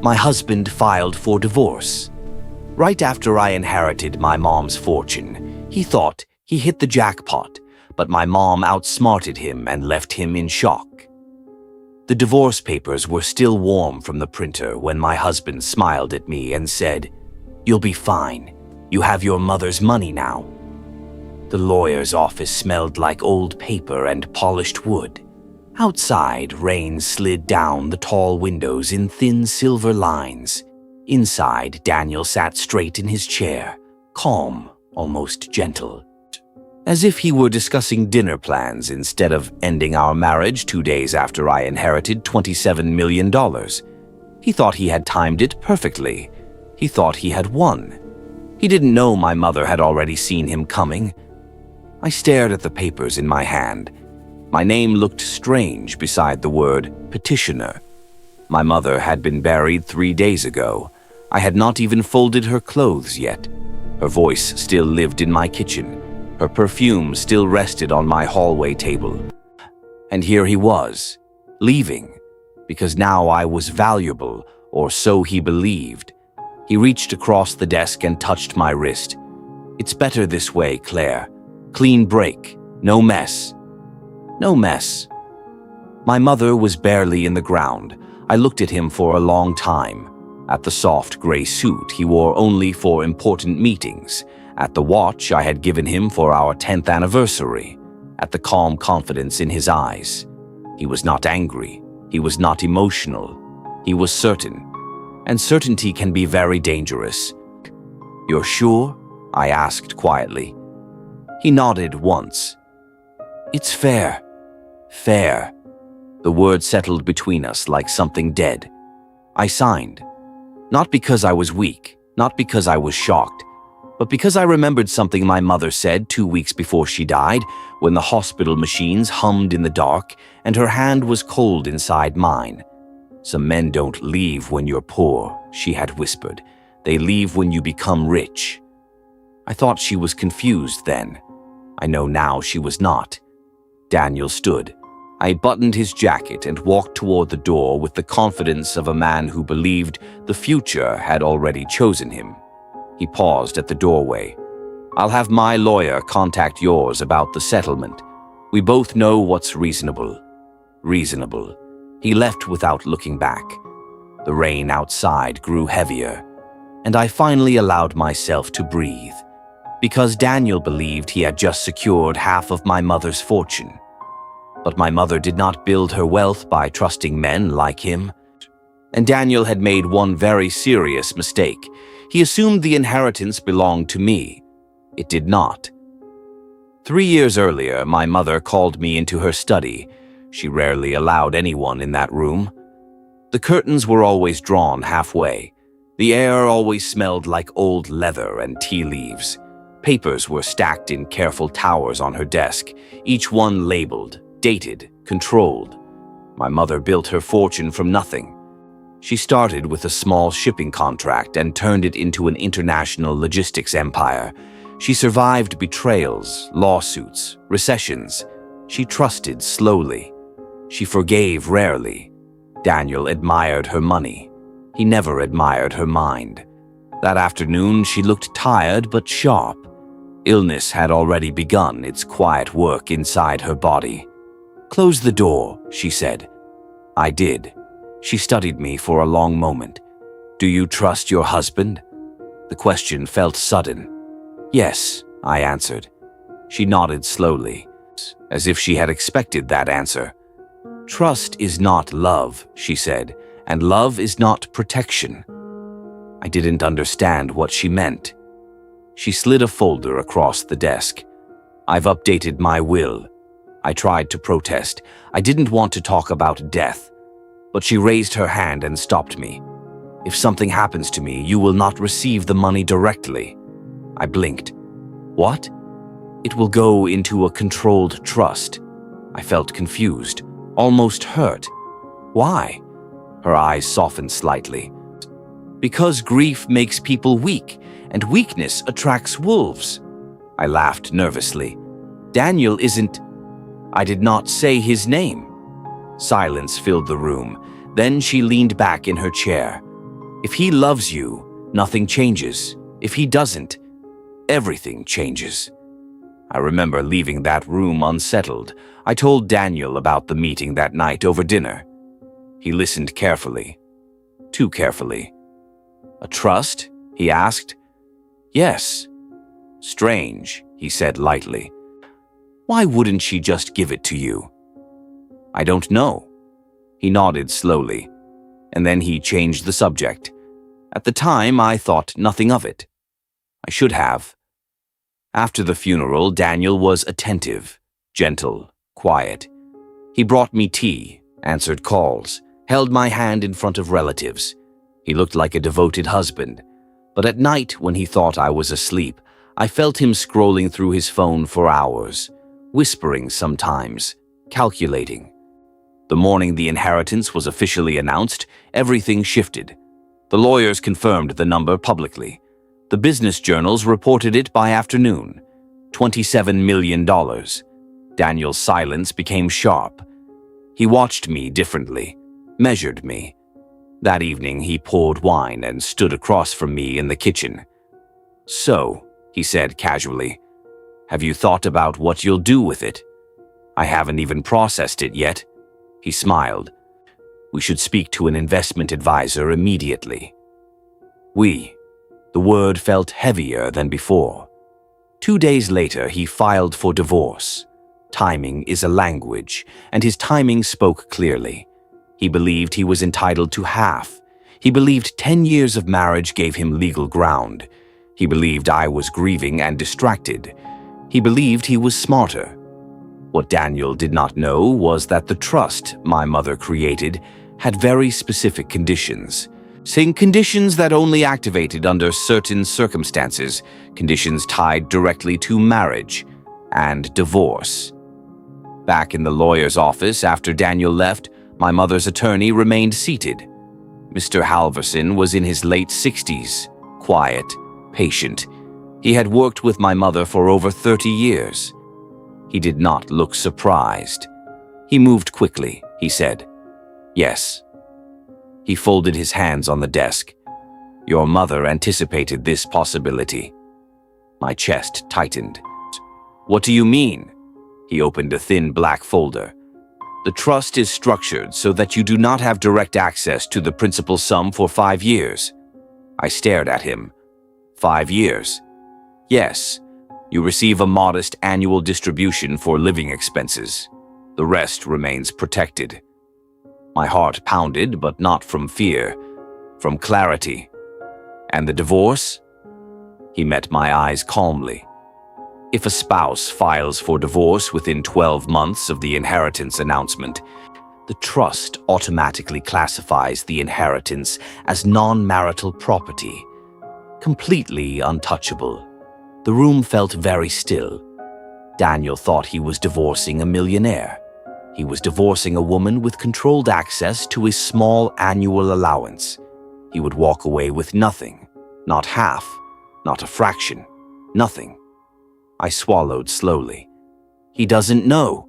My husband filed for divorce. Right after I inherited my mom's fortune, he thought he hit the jackpot, but my mom outsmarted him and left him in shock. The divorce papers were still warm from the printer when my husband smiled at me and said, "You'll be fine. You have your mother's money now." The lawyer's office smelled like old paper and polished wood. Outside, rain slid down the tall windows in thin silver lines. Inside, Daniel sat straight in his chair, calm, almost gentle, as if he were discussing dinner plans instead of ending our marriage 2 days after I inherited $27 million. He thought he had timed it perfectly. He thought he had won. He didn't know my mother had already seen him coming. I stared at the papers in my hand. My name looked strange beside the word petitioner. My mother had been buried 3 days ago. I had not even folded her clothes yet. Her voice still lived in my kitchen. Her perfume still rested on my hallway table. And here he was, leaving, because now I was valuable, or so he believed. He reached across the desk and touched my wrist. "It's better this way, Claire. Clean break. No mess." No mess. My mother was barely in the ground. I looked at him for a long time. At the soft gray suit he wore only for important meetings. At the watch I had given him for our 10th anniversary. At the calm confidence in his eyes. He was not angry. He was not emotional. He was certain. And certainty can be very dangerous. "You're sure?" I asked quietly. He nodded once. "It's fair. Fair." The word settled between us like something dead. I signed. Not because I was weak, not because I was shocked, but because I remembered something my mother said 2 weeks before she died, when the hospital machines hummed in the dark and her hand was cold inside mine. "Some men don't leave when you're poor," she had whispered. "They leave when you become rich." I thought she was confused then. I know now she was not. Daniel stood. I buttoned his jacket and walked toward the door with the confidence of a man who believed the future had already chosen him. He paused at the doorway. "I'll have my lawyer contact yours about the settlement. We both know what's reasonable." Reasonable. He left without looking back. The rain outside grew heavier, and I finally allowed myself to breathe, because Daniel believed he had just secured half of my mother's fortune. But my mother did not build her wealth by trusting men like him. And Daniel had made one very serious mistake. He assumed the inheritance belonged to me. It did not. 3 years earlier, my mother called me into her study. She rarely allowed anyone in that room. The curtains were always drawn halfway. The air always smelled like old leather and tea leaves. Papers were stacked in careful towers on her desk, each one labeled, dated, controlled. My mother built her fortune from nothing. She started with a small shipping contract and turned it into an international logistics empire. She survived betrayals, lawsuits, recessions. She trusted slowly. She forgave rarely. Daniel admired her money. He never admired her mind. That afternoon, she looked tired but sharp. Illness had already begun its quiet work inside her body. "Close the door," she said. I did. She studied me for a long moment. "Do you trust your husband?" The question felt sudden. "Yes," I answered. She nodded slowly, as if she had expected that answer. "Trust is not love," she said, "and love is not protection." I didn't understand what she meant. She slid a folder across the desk. "I've updated my will." I tried to protest. I didn't want to talk about death. But she raised her hand and stopped me. "If something happens to me, you will not receive the money directly." I blinked. "What?" "It will go into a controlled trust." I felt confused, almost hurt. "Why?" Her eyes softened slightly. "Because grief makes people weak, and weakness attracts wolves." I laughed nervously. "Daniel isn't—" I did not say his name. Silence filled the room. Then she leaned back in her chair. If he loves you, nothing changes. If he doesn't, everything changes. I remember leaving that room unsettled. I told Daniel about the meeting that night over dinner. He listened carefully. Too carefully. "A trust?" he asked. "Yes." "Strange," he said lightly. "Why wouldn't she just give it to you?" "I don't know." He nodded slowly, and then he changed the subject. At the time, I thought nothing of it. I should have. After the funeral, Daniel was attentive, gentle, quiet. He brought me tea, answered calls, held my hand in front of relatives. He looked like a devoted husband. But at night, when he thought I was asleep, I felt him scrolling through his phone for hours, whispering sometimes, calculating. The morning the inheritance was officially announced, everything shifted. The lawyers confirmed the number publicly. The business journals reported it by afternoon. $27 million. Daniel's silence became sharp. He watched me differently, measured me. That evening he poured wine and stood across from me in the kitchen. "So," he said casually, "have you thought about what you'll do with it?" "I haven't even processed it yet." He smiled. "We should speak to an investment advisor immediately." The word felt heavier than before. 2 days later, he filed for divorce. Timing is a language, and his timing spoke clearly. He believed he was entitled to half. He believed 10 years of marriage gave him legal ground. He believed I was grieving and distracted. He believed he was smarter. What Daniel did not know was that the trust my mother created had very specific conditions. Saying conditions that only activated under certain circumstances, conditions tied directly to marriage and divorce. Back in the lawyer's office after Daniel left, my mother's attorney remained seated. Mr. Halverson was in his late 60s, quiet, patient. He had worked with my mother for over 30 years. He did not look surprised. He moved quickly, he said. "Yes." He folded his hands on the desk. "Your mother anticipated this possibility." My chest tightened. "What do you mean?" He opened a thin black folder. "The trust is structured so that you do not have direct access to the principal sum for 5 years." I stared at him. 5 years? "Yes. You receive a modest annual distribution for living expenses. The rest remains protected." My heart pounded, but not from fear, from clarity. "And the divorce?" He met my eyes calmly. "If a spouse files for divorce within 12 months of the inheritance announcement, the trust automatically classifies the inheritance as non-marital property, completely untouchable." The room felt very still. Daniel thought he was divorcing a millionaire. He was divorcing a woman with controlled access to his small annual allowance. He would walk away with nothing, not half, not a fraction, nothing. I swallowed slowly. "He doesn't know."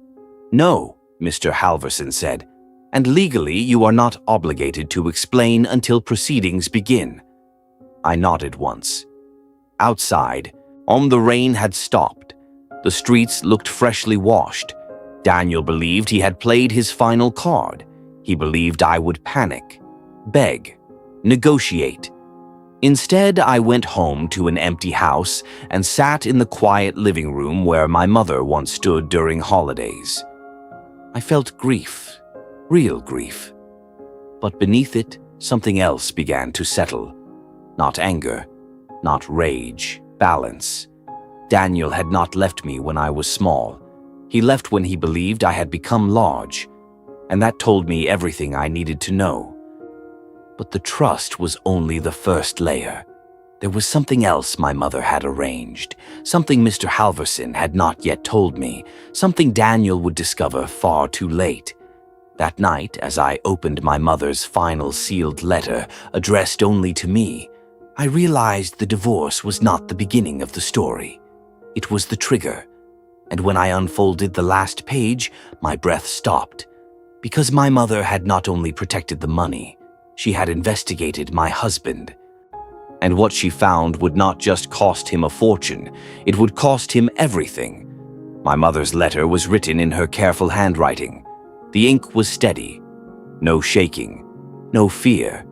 "No," Mr. Halverson said, "and legally you are not obligated to explain until proceedings begin." I nodded once. Outside, the rain had stopped. The streets looked freshly washed. Daniel believed he had played his final card. He believed I would panic, beg, negotiate. Instead, I went home to an empty house and sat in the quiet living room where my mother once stood during holidays. I felt grief, real grief. But beneath it, something else began to settle. Not anger, not rage, balance. Daniel had not left me when I was small. He left when he believed I had become large, and that told me everything I needed to know. But the trust was only the first layer. There was something else my mother had arranged, something Mr. Halverson had not yet told me, something Daniel would discover far too late. That night, as I opened my mother's final sealed letter, addressed only to me, I realized the divorce was not the beginning of the story. It was the trigger. And when I unfolded the last page, my breath stopped. Because my mother had not only protected the money, She had investigated my husband. And what she found would not just cost him a fortune, it would cost him everything. My mother's letter was written in her careful handwriting. The ink was steady. No shaking, no fear,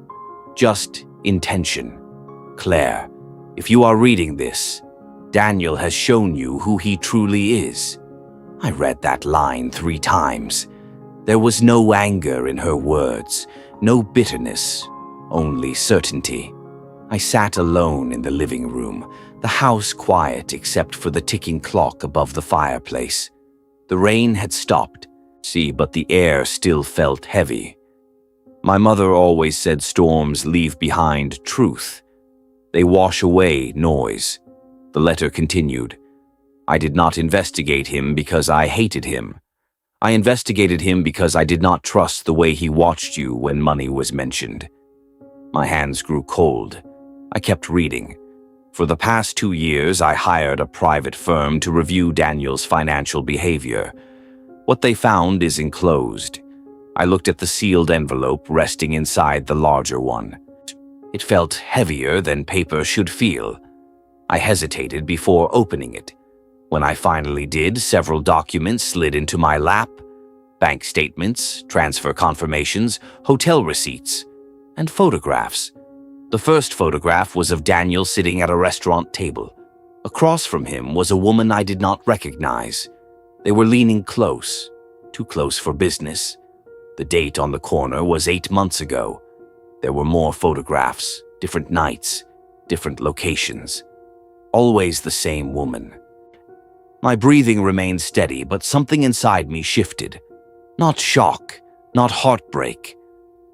just intention. Claire, if you are reading this, Daniel has shown you who he truly is. I read that line 3 times. There was no anger in her words, no bitterness, only certainty. I sat alone in the living room, the house quiet except for the ticking clock above the fireplace. The rain had stopped, but the air still felt heavy. My mother always said storms leave behind truth. They wash away noise. The letter continued. I did not investigate him because I hated him. I investigated him because I did not trust the way he watched you when money was mentioned. My hands grew cold. I kept reading. For the past 2 years, I hired a private firm to review Daniel's financial behavior. What they found is enclosed. I looked at the sealed envelope resting inside the larger one. It felt heavier than paper should feel. I hesitated before opening it. When I finally did, several documents slid into my lap. Bank statements, transfer confirmations, hotel receipts, and photographs. The first photograph was of Daniel sitting at a restaurant table. Across from him was a woman I did not recognize. They were leaning close, too close for business. The date on the corner was 8 months ago. There were more photographs, different nights, different locations. Always the same woman. My breathing remained steady, but something inside me shifted. Not shock, not heartbreak.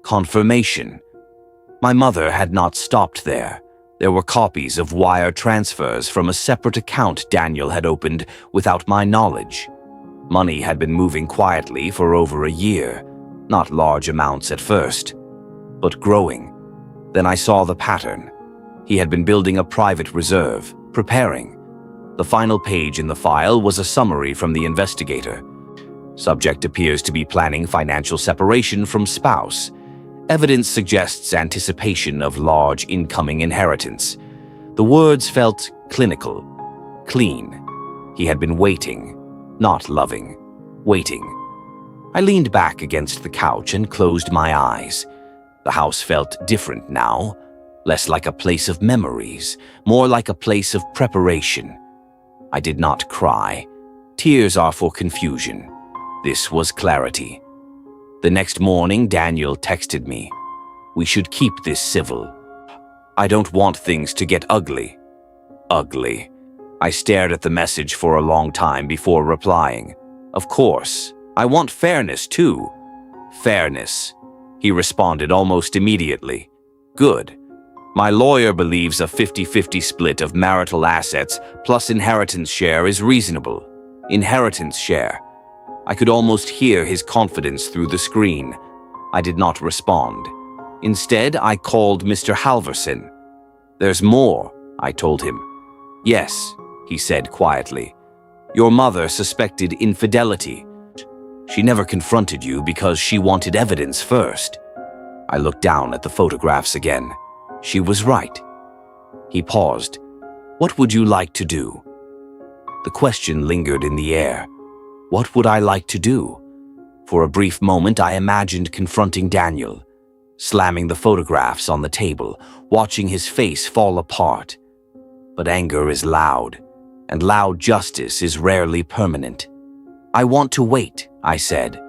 Confirmation. My mother had not stopped there. There were copies of wire transfers from a separate account Daniel had opened without my knowledge. Money had been moving quietly for over a year, not large amounts at first, but growing. Then I saw the pattern. He had been building a private reserve, preparing. The final page in the file was a summary from the investigator. Subject appears to be planning financial separation from spouse. Evidence suggests anticipation of large incoming inheritance. The words felt clinical, clean. He had been waiting, not loving, waiting. I leaned back against the couch and closed my eyes. The house felt different now, less like a place of memories, more like a place of preparation. I did not cry. Tears are for confusion. This was clarity. The next morning, Daniel texted me. We should keep this civil. I don't want things to get ugly. Ugly. I stared at the message for a long time before replying. Of course, I want fairness too. Fairness. He responded almost immediately. Good. My lawyer believes a 50-50 split of marital assets plus inheritance share is reasonable. Inheritance share. I could almost hear his confidence through the screen. I did not respond. Instead, I called Mr. Halverson. There's more, I told him. Yes, he said quietly. Your mother suspected infidelity. She never confronted you because she wanted evidence first. I looked down at the photographs again. She was right. He paused. What would you like to do? The question lingered in the air. What would I like to do? For a brief moment, I imagined confronting Daniel, slamming the photographs on the table, watching his face fall apart. But anger is loud, and loud justice is rarely permanent. I want to wait, I said.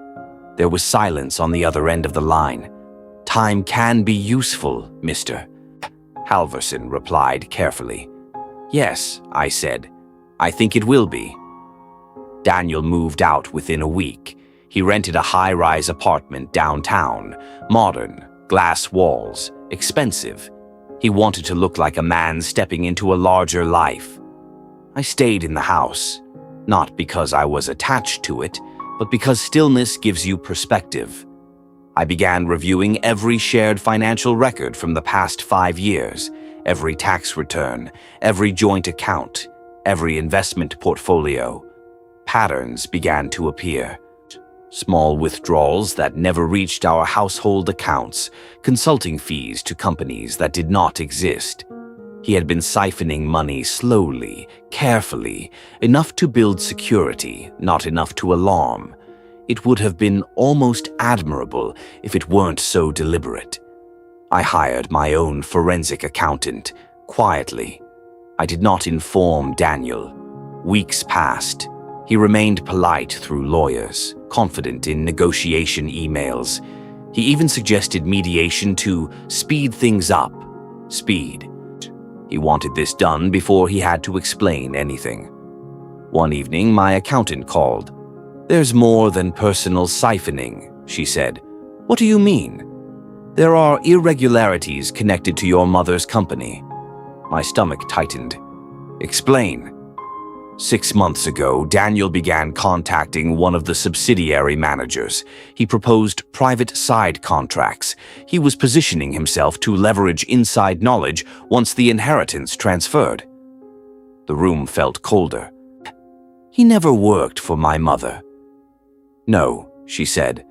There was silence on the other end of the line. Time can be useful, Mr. Halverson replied carefully. Yes, I said. I think it will be. Daniel moved out within a week. He rented a high-rise apartment downtown, modern, glass walls, expensive. He wanted to look like a man stepping into a larger life. I stayed in the house, not because I was attached to it, but because stillness gives you perspective. I began reviewing every shared financial record from the past 5 years, every tax return, every joint account, every investment portfolio. Patterns began to appear. Small withdrawals that never reached our household accounts, consulting fees to companies that did not exist. He had been siphoning money slowly, carefully, enough to build security, not enough to alarm. It would have been almost admirable if it weren't so deliberate. I hired my own forensic accountant, quietly. I did not inform Daniel. Weeks passed. He remained polite through lawyers, confident in negotiation emails. He even suggested mediation to speed things up. Speed. He wanted this done before he had to explain anything. One evening, my accountant called. "There's more than personal siphoning," she said. "What do you mean?" "There are irregularities connected to your mother's company." My stomach tightened. "Explain." 6 months ago, Daniel began contacting one of the subsidiary managers. He proposed private side contracts. He was positioning himself to leverage inside knowledge once the inheritance transferred. The room felt colder. "He never worked for my mother." "No," she said,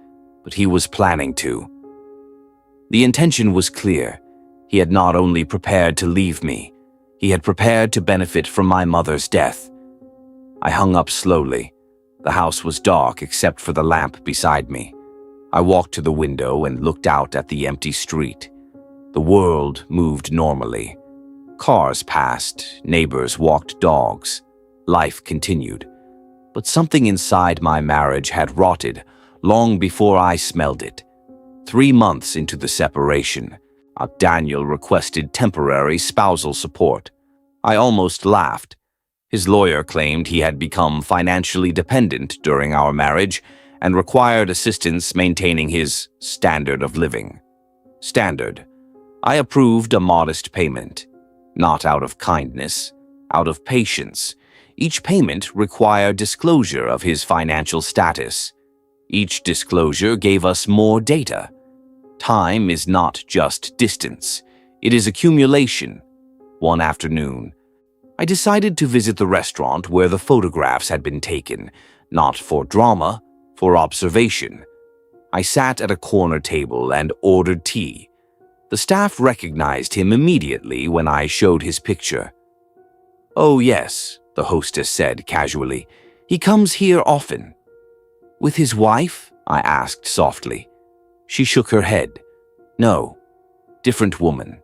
"but he was planning to." The intention was clear. He had not only prepared to leave me, he had prepared to benefit from my mother's death. I hung up slowly. The house was dark except for the lamp beside me. I walked to the window and looked out at the empty street. The world moved normally. Cars passed, neighbors walked dogs. Life continued. But something inside my marriage had rotted long before I smelled it. 3 months into the separation, Daniel requested temporary spousal support. I almost laughed. His lawyer claimed he had become financially dependent during our marriage and required assistance maintaining his standard of living. Standard. I approved a modest payment. Not out of kindness, out of patience. Each payment required disclosure of his financial status. Each disclosure gave us more data. Time is not just distance. It is accumulation. One afternoon, I decided to visit the restaurant where the photographs had been taken, not for drama, for observation. I sat at a corner table and ordered tea. The staff recognized him immediately when I showed his picture. "Oh yes," the hostess said casually. "He comes here often." "With his wife?" I asked softly. She shook her head. "No. Different woman.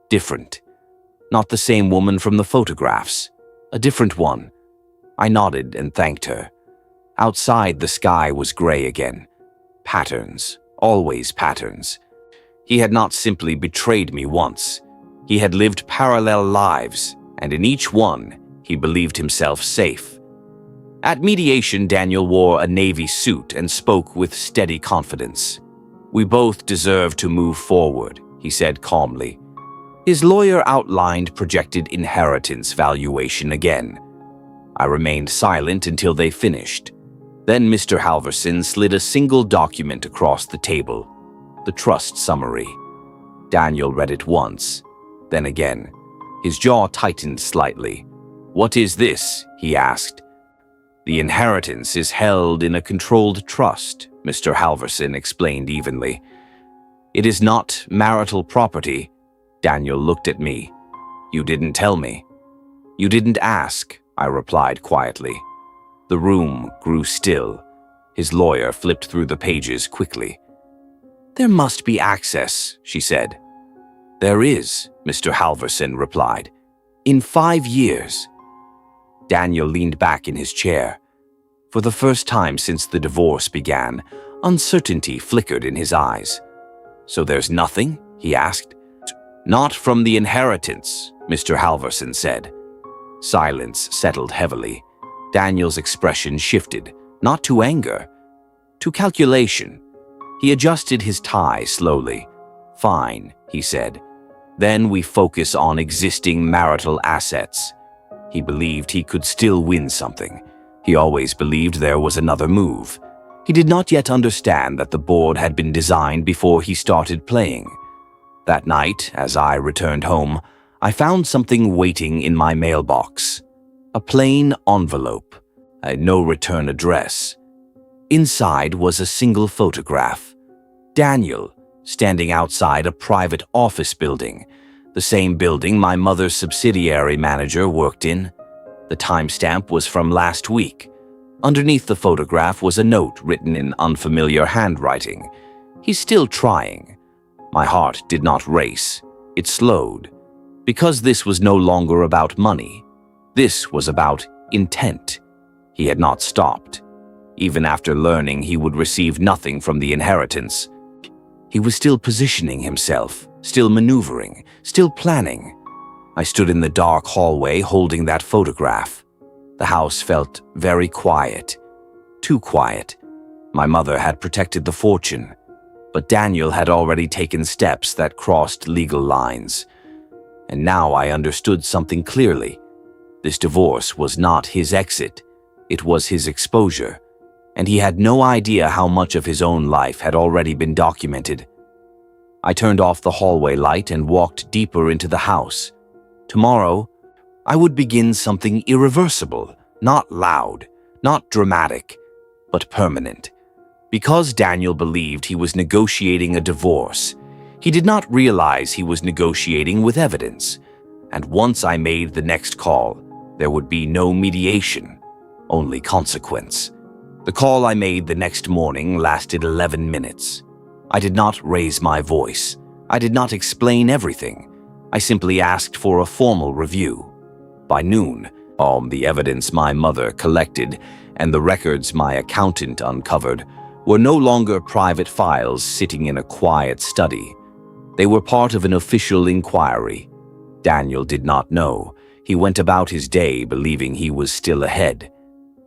Different. Not the same woman from the photographs. A different one." I nodded and thanked her. Outside, the sky was gray again. Patterns. Always patterns. He had not simply betrayed me once. He had lived parallel lives, and in each one, he believed himself safe. At mediation, Daniel wore a navy suit and spoke with steady confidence. "We both deserve to move forward," he said calmly. His lawyer outlined projected inheritance valuation again. I remained silent until they finished. Then Mr. Halverson slid a single document across the table, the trust summary. Daniel read it once, then again. His jaw tightened slightly. "What is this?" he asked. "The inheritance is held in a controlled trust," Mr. Halverson explained evenly. "It is not marital property." Daniel looked at me. "You didn't tell me." "You didn't ask," I replied quietly. The room grew still. His lawyer flipped through the pages quickly. "There must be access," she said. "There is," Mr. Halverson replied. "In 5 years." Daniel leaned back in his chair. For the first time since the divorce began, uncertainty flickered in his eyes. "So there's nothing?" he asked. "Not from the inheritance," Mr. Halverson said. Silence settled heavily. Daniel's expression shifted, not to anger, to calculation. He adjusted his tie slowly. "Fine," he said. "Then we focus on existing marital assets." He believed he could still win something. He always believed there was another move. He did not yet understand that the board had been designed before he started playing. That night, as I returned home, I found something waiting in my mailbox. A plain envelope, no return address. Inside was a single photograph. Daniel, standing outside a private office building, the same building my mother's subsidiary manager worked in. The timestamp was from last week. Underneath the photograph was a note written in unfamiliar handwriting. "He's still trying." My heart did not race. It slowed. Because this was no longer about money. This was about intent. He had not stopped. Even after learning he would receive nothing from the inheritance, he was still positioning himself, still maneuvering, still planning. I stood in the dark hallway holding that photograph. The house felt very quiet. Too quiet. My mother had protected the fortune, but Daniel had already taken steps that crossed legal lines. And now I understood something clearly. This divorce was not his exit. It was his exposure. And he had no idea how much of his own life had already been documented. I turned off the hallway light and walked deeper into the house. Tomorrow, I would begin something irreversible, not loud, not dramatic, but permanent. Because Daniel believed he was negotiating a divorce, he did not realize he was negotiating with evidence. And once I made the next call, there would be no mediation, only consequence. The call I made the next morning lasted 11 minutes. I did not raise my voice. I did not explain everything. I simply asked for a formal review. By noon, all the evidence my mother collected and the records my accountant uncovered were no longer private files sitting in a quiet study. They were part of an official inquiry. Daniel did not know. He went about his day believing he was still ahead.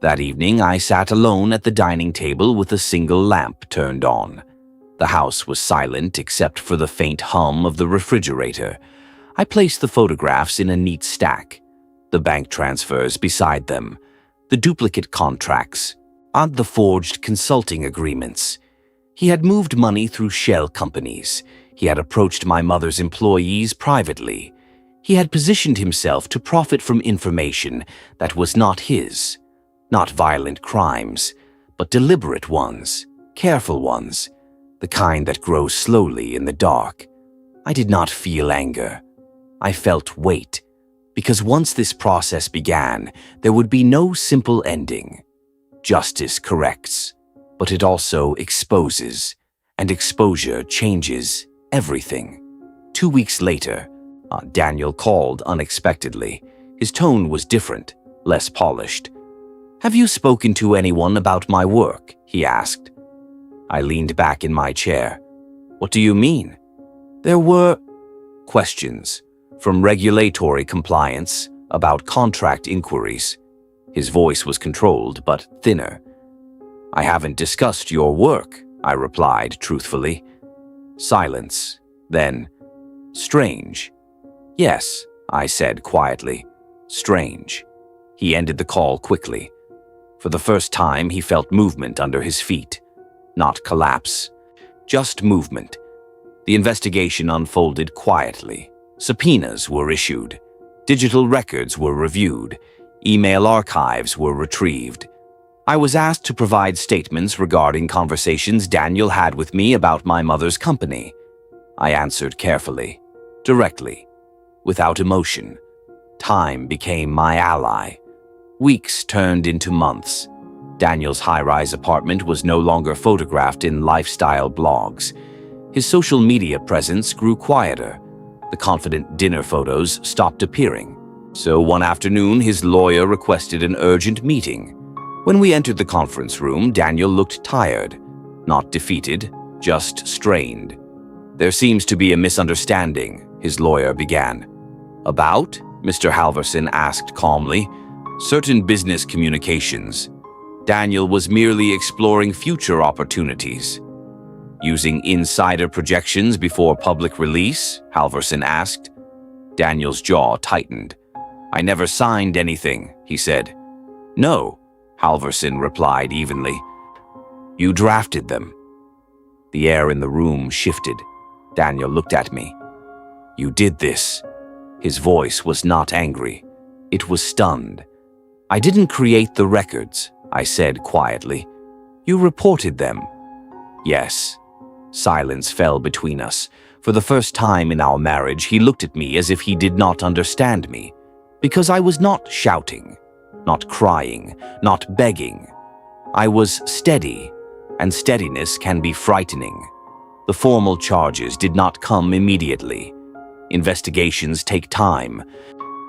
That evening, I sat alone at the dining table with a single lamp turned on. The house was silent except for the faint hum of the refrigerator. I placed the photographs in a neat stack, the bank transfers beside them, the duplicate contracts, and the forged consulting agreements. He had moved money through shell companies. He had approached my mother's employees privately. He had positioned himself to profit from information that was not his. Not violent crimes, but deliberate ones, careful ones, the kind that grows slowly in the dark. I did not feel anger. I felt weight, because once this process began, there would be no simple ending. Justice corrects, but it also exposes, and exposure changes everything. 2 weeks later, Daniel called unexpectedly. His tone was different, less polished. "Have you spoken to anyone about my work?" he asked. I leaned back in my chair. "What do you mean?" "There were questions, from regulatory compliance, about contract inquiries." His voice was controlled but thinner. "I haven't discussed your work," I replied truthfully. Silence. Then, "Strange." "Yes," I said quietly. "Strange." He ended the call quickly. For the first time, he felt movement under his feet. Not collapse, just movement. The investigation unfolded quietly. Subpoenas were issued. Digital records were reviewed. Email archives were retrieved. I was asked to provide statements regarding conversations Daniel had with me about my mother's company. I answered carefully, directly, without emotion. Time became my ally. Weeks turned into months. Daniel's high-rise apartment was no longer photographed in lifestyle blogs. His social media presence grew quieter. The confident dinner photos stopped appearing. So one afternoon, his lawyer requested an urgent meeting. When we entered the conference room, Daniel looked tired, not defeated, just strained. "There seems to be a misunderstanding," his lawyer began. "About?" Mr. Halverson asked calmly. "Certain business communications. Daniel was merely exploring future opportunities." "Using insider projections before public release?" Halverson asked. Daniel's jaw tightened. "I never signed anything," he said. "No," Halverson replied evenly. "You drafted them." The air in the room shifted. Daniel looked at me. "You did this." His voice was not angry. It was stunned. "I didn't create the records," I said quietly. You reported them. Yes. Silence fell between us. For the first time in our marriage, he looked at me as if he did not understand me. Because I was not shouting, not crying, not begging. I was steady, and steadiness can be frightening. The formal charges did not come immediately. Investigations take time,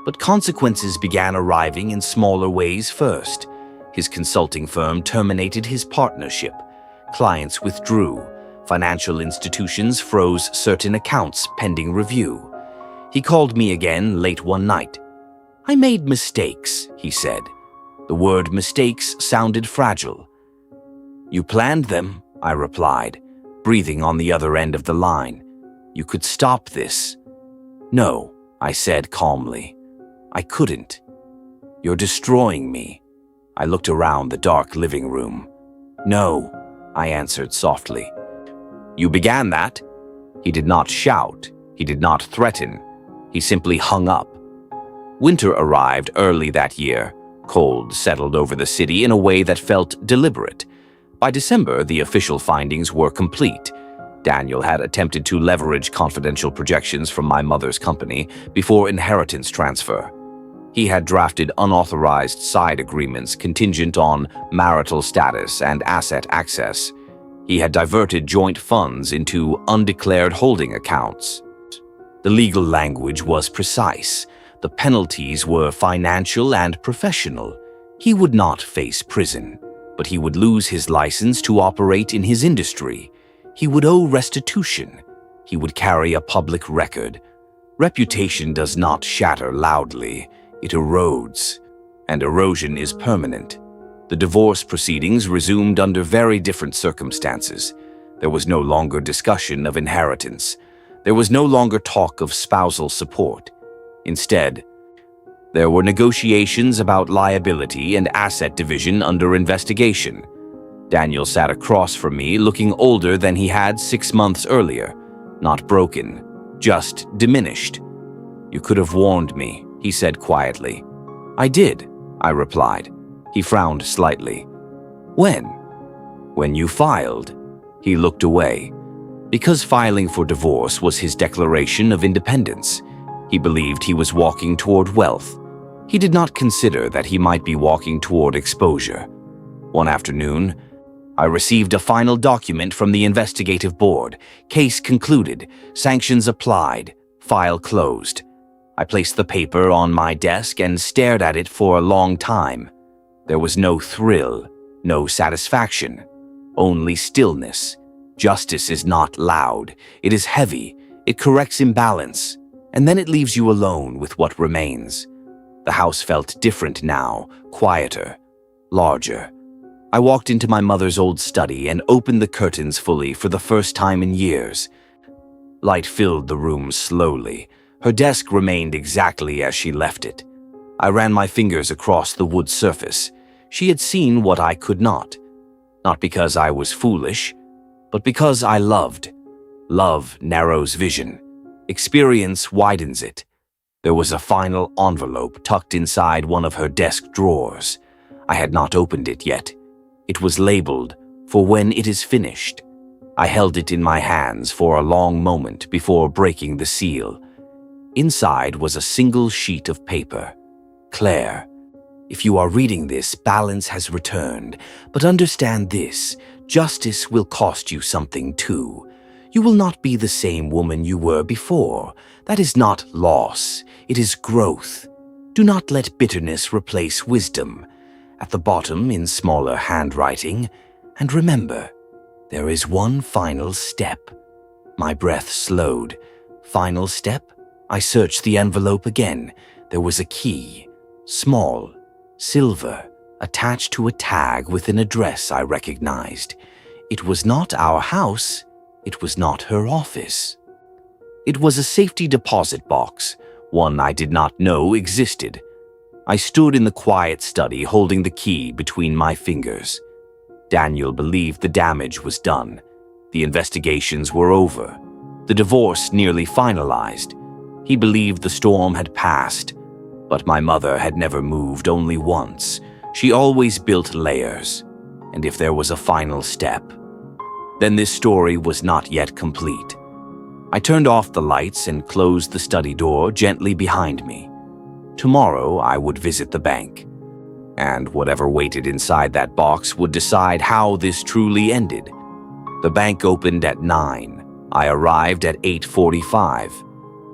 but consequences began arriving in smaller ways first. His consulting firm terminated his partnership. Clients withdrew. Financial institutions froze certain accounts pending review. He called me again late one night. I made mistakes, he said. The word mistakes sounded fragile. You planned them, I replied, breathing on the other end of the line. You could stop this. No, I said calmly. I couldn't. You're destroying me. I looked around the dark living room. No, I answered softly. You began that. He did not shout. He did not threaten. He simply hung up. Winter arrived early that year. Cold settled over the city in a way that felt deliberate. By December, the official findings were complete. Daniel had attempted to leverage confidential projections from my mother's company before inheritance transfer. He had drafted unauthorized side agreements contingent on marital status and asset access. He had diverted joint funds into undeclared holding accounts. The legal language was precise. The penalties were financial and professional. He would not face prison, but he would lose his license to operate in his industry. He would owe restitution. He would carry a public record. Reputation does not shatter loudly. It erodes, and erosion is permanent. The divorce proceedings resumed under very different circumstances. There was no longer discussion of inheritance. There was no longer talk of spousal support. Instead, there were negotiations about liability and asset division under investigation. Daniel sat across from me, looking older than he had 6 months earlier. Not broken, just diminished. You could have warned me, he said quietly. I did, I replied. He frowned slightly. When? When you filed. He looked away. Because filing for divorce was his declaration of independence. He believed he was walking toward wealth. He did not consider that he might be walking toward exposure. One afternoon, I received a final document from the investigative board. Case concluded, sanctions applied, file closed. I placed the paper on my desk and stared at it for a long time. There was no thrill, no satisfaction, only stillness. Justice is not loud. It is heavy. It corrects imbalance, and then it leaves you alone with what remains. The house felt different now, quieter, larger. I walked into my mother's old study and opened the curtains fully for the first time in years. Light filled the room slowly. Her desk remained exactly as she left it. I ran my fingers across the wood surface. She had seen what I could not. Not because I was foolish, but because I loved. Love narrows vision. Experience widens it. There was a final envelope tucked inside one of her desk drawers. I had not opened it yet. It was labeled, "For when it is finished." I held it in my hands for a long moment before breaking the seal. Inside was a single sheet of paper. Claire, if you are reading this, balance has returned. But understand this, justice will cost you something too. You will not be the same woman you were before. That is not loss, it is growth. Do not let bitterness replace wisdom. At the bottom, in smaller handwriting, and remember, there is one final step. My breath slowed. Final step? I searched the envelope again. There was a key, small, silver, attached to a tag with an address I recognized. It was not our house. It was not her office. It was a safety deposit box, one I did not know existed. I stood in the quiet study holding the key between my fingers. Daniel believed the damage was done. The investigations were over. The divorce nearly finalized. He believed the storm had passed. But my mother had never moved only once. She always built layers. and if there was a final step. Then this story was not yet complete. I turned off the lights and closed the study door gently behind me. Tomorrow I would visit the bank, and whatever waited inside that box would decide how this truly ended. The bank opened at 9. I arrived at 8:45.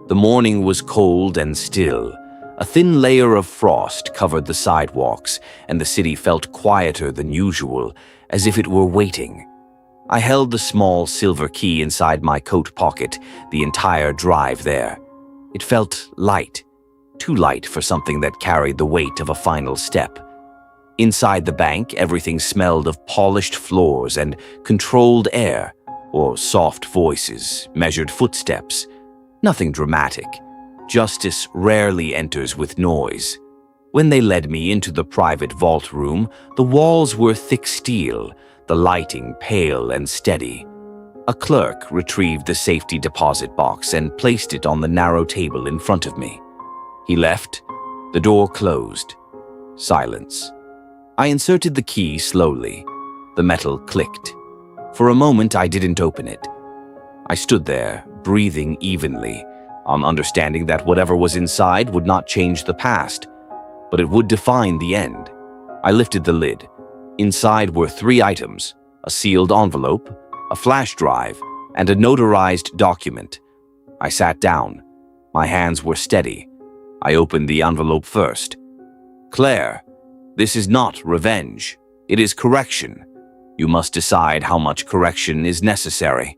The morning was cold and still. A thin layer of frost covered the sidewalks, and the city felt quieter than usual, as if it were waiting. I held the small silver key inside my coat pocket the entire drive there. It felt light, too light for something that carried the weight of a final step. Inside the bank, everything smelled of polished floors and controlled air, or soft voices, measured footsteps. Nothing dramatic. Justice rarely enters with noise. When they led me into the private vault room, the walls were thick steel, the lighting pale and steady. A clerk retrieved the safety deposit box and placed it on the narrow table in front of me. He left. The door closed. Silence. I inserted the key slowly. The metal clicked. For a moment, I didn't open it. I stood there, breathing evenly, understanding that whatever was inside would not change the past, but it would define the end. I lifted the lid. Inside were 3 items: a sealed envelope, a flash drive, and a notarized document. I sat down. My hands were steady. I opened the envelope first. "Claire, this is not revenge. It is correction. You must decide how much correction is necessary."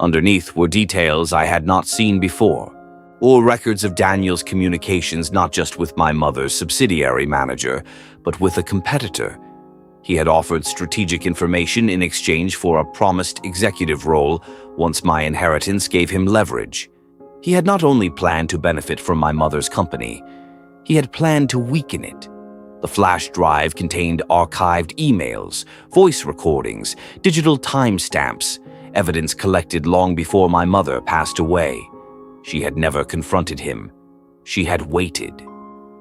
Underneath were details I had not seen before, or records of Daniel's communications not just with my mother's subsidiary manager, but with a competitor. He had offered strategic information in exchange for a promised executive role once my inheritance gave him leverage. He had not only planned to benefit from my mother's company, he had planned to weaken it. The flash drive contained archived emails, voice recordings, digital timestamps, evidence collected long before my mother passed away. She had never confronted him. She had waited.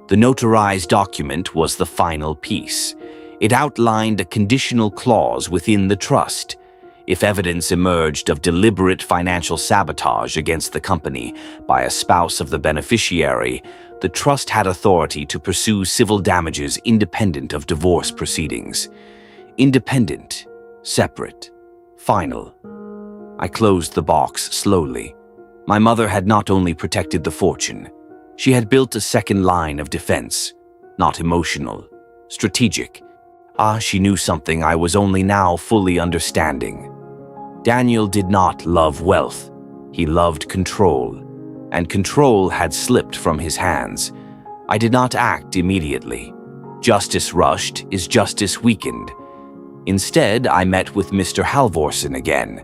The notarized document was the final piece. It outlined a conditional clause within the trust. If evidence emerged of deliberate financial sabotage against the company by a spouse of the beneficiary, the trust had authority to pursue civil damages independent of divorce proceedings. Independent, separate, final. I closed the box slowly. My mother had not only protected the fortune, she had built a second line of defense. Not emotional, strategic. She knew something I was only now fully understanding. Daniel did not love wealth. He loved control, and control had slipped from his hands. I did not act immediately. Justice rushed is justice weakened. Instead, I met with Mr. Halvorsen again.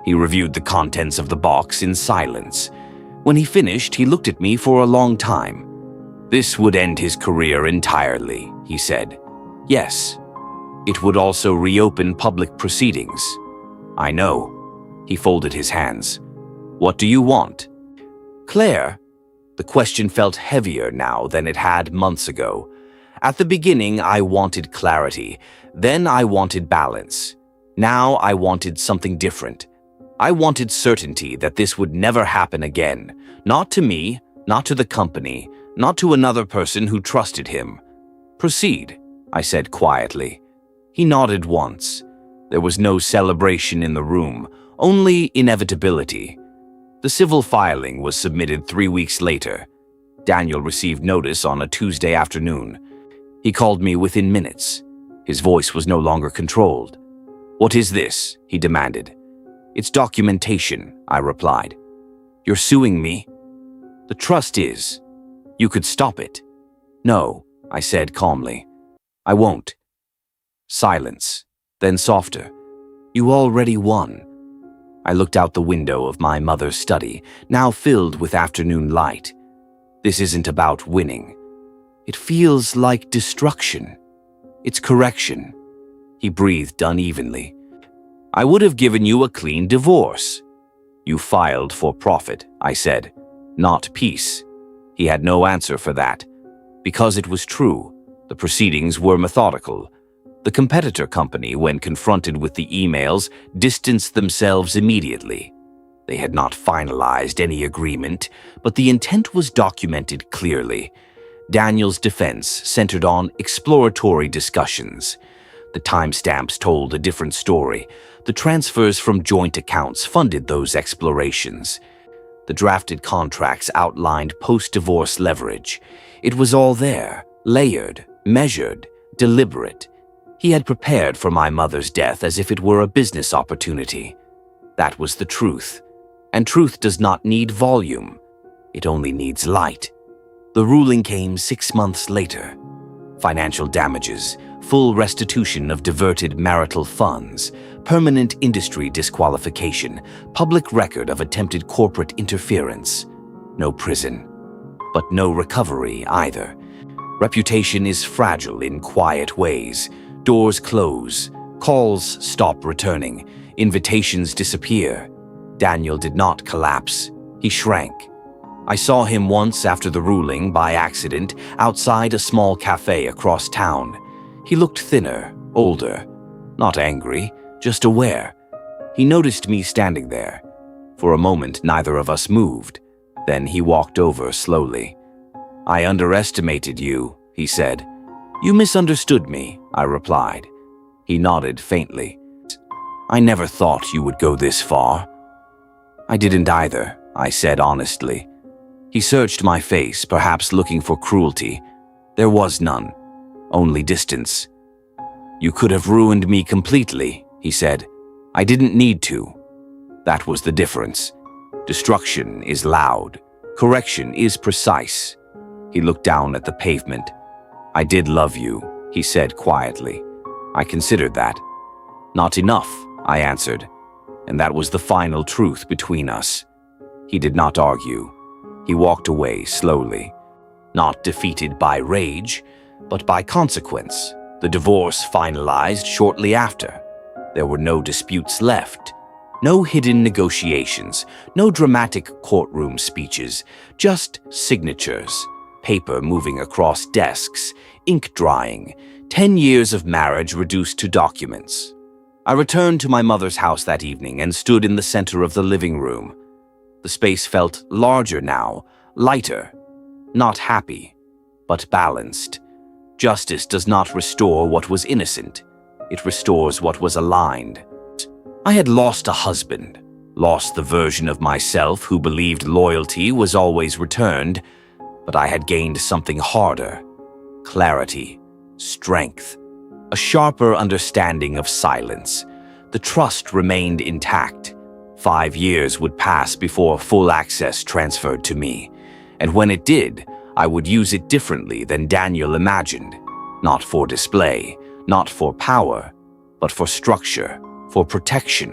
He reviewed the contents of the box in silence. When he finished, he looked at me for a long time. "This would end his career entirely," he said. "Yes. It would also reopen public proceedings." "I know." He folded his hands. "What do you want?" "Claire." The question felt heavier now than it had months ago. At the beginning, I wanted clarity. Then I wanted balance. Now I wanted something different. I wanted certainty that this would never happen again. Not to me, not to the company, not to another person who trusted him. "Proceed," I said quietly. He nodded once. There was no celebration in the room, only inevitability. The civil filing was submitted 3 weeks later. Daniel received notice on a Tuesday afternoon. He called me within minutes. His voice was no longer controlled. "What is this?" he demanded. "It's documentation," I replied. "You're suing me?" "The trust is. You could stop it." "No," I said calmly. "I won't." Silence, then softer. "You already won." I looked out the window of my mother's study, now filled with afternoon light. This isn't about winning. It feels like destruction. It's correction. He breathed unevenly. "I would have given you a clean divorce." "You filed for profit," I said, "not peace." He had no answer for that. Because it was true, the proceedings were methodical. The competitor company, when confronted with the emails, distanced themselves immediately. They had not finalized any agreement, but the intent was documented clearly. Daniel's defense centered on exploratory discussions. The timestamps told a different story. The transfers from joint accounts funded those explorations. The drafted contracts outlined post-divorce leverage. It was all there, layered, measured, deliberate. He had prepared for my mother's death as if it were a business opportunity. That was the truth. And truth does not need volume. It only needs light. The ruling came 6 months later. Financial damages, full restitution of diverted marital funds, permanent industry disqualification, public record of attempted corporate interference. No prison, but no recovery either. Reputation is fragile in quiet ways. Doors close, calls stop returning, invitations disappear. Daniel did not collapse. He shrank. I saw him once after the ruling by accident outside a small cafe across town. He looked thinner, older, not angry, just aware. He noticed me standing there. For a moment, neither of us moved. Then he walked over slowly. "I underestimated you," he said. "You misunderstood me," I replied. He nodded faintly. "I never thought you would go this far." "I didn't either," I said honestly. He searched my face, perhaps looking for cruelty. There was none, only distance. "You could have ruined me completely," he said. "I didn't need to." That was the difference. Destruction is loud. Correction is precise. He looked down at the pavement. "I did love you," he said quietly. "I considered that." "Not enough," I answered. And that was the final truth between us. He did not argue. He walked away slowly, not defeated by rage, but by consequence. The divorce finalized shortly after. There were no disputes left, no hidden negotiations, no dramatic courtroom speeches, just signatures, paper moving across desks, ink drying, 10 years of marriage reduced to documents. I returned to my mother's house that evening and stood in the center of the living room. The space felt larger now, lighter, not happy, but balanced. Justice does not restore what was innocent. It restores what was aligned. I had lost a husband, lost the version of myself who believed loyalty was always returned, but I had gained something harder: clarity, strength, a sharper understanding of silence. The trust remained intact. 5 years would pass before full access transferred to me, and when it did, I would use it differently than Daniel imagined. Not for display, not for power, but for structure, for protection,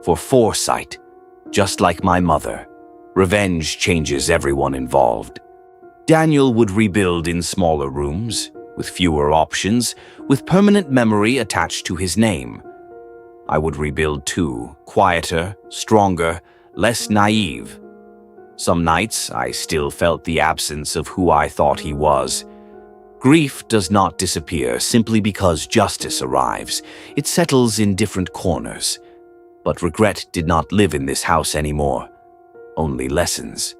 for foresight. Just like my mother, revenge changes everyone involved. Daniel would rebuild in smaller rooms, with fewer options, with permanent memory attached to his name. I would rebuild too, quieter, stronger, less naive. Some nights I still felt the absence of who I thought he was. Grief does not disappear simply because justice arrives. It settles in different corners. But regret did not live in this house anymore. Only lessons.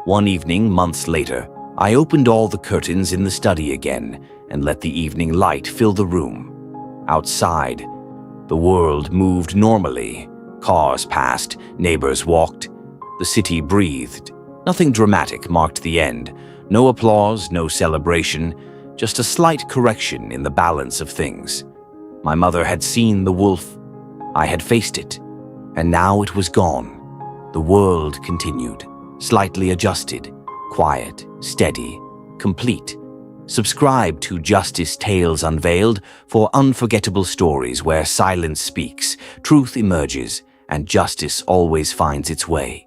One evening, months later, I opened all the curtains in the study again and let the evening light fill the room. Outside, the world moved normally. Cars passed, neighbors walked. The city breathed. Nothing dramatic marked the end. No applause, no celebration, just a slight correction in the balance of things. My mother had seen the wolf. I had faced it, and now it was gone. The world continued, slightly adjusted, quiet, steady, complete. Subscribe to Justice Tales Unveiled for unforgettable stories where silence speaks, truth emerges, and justice always finds its way.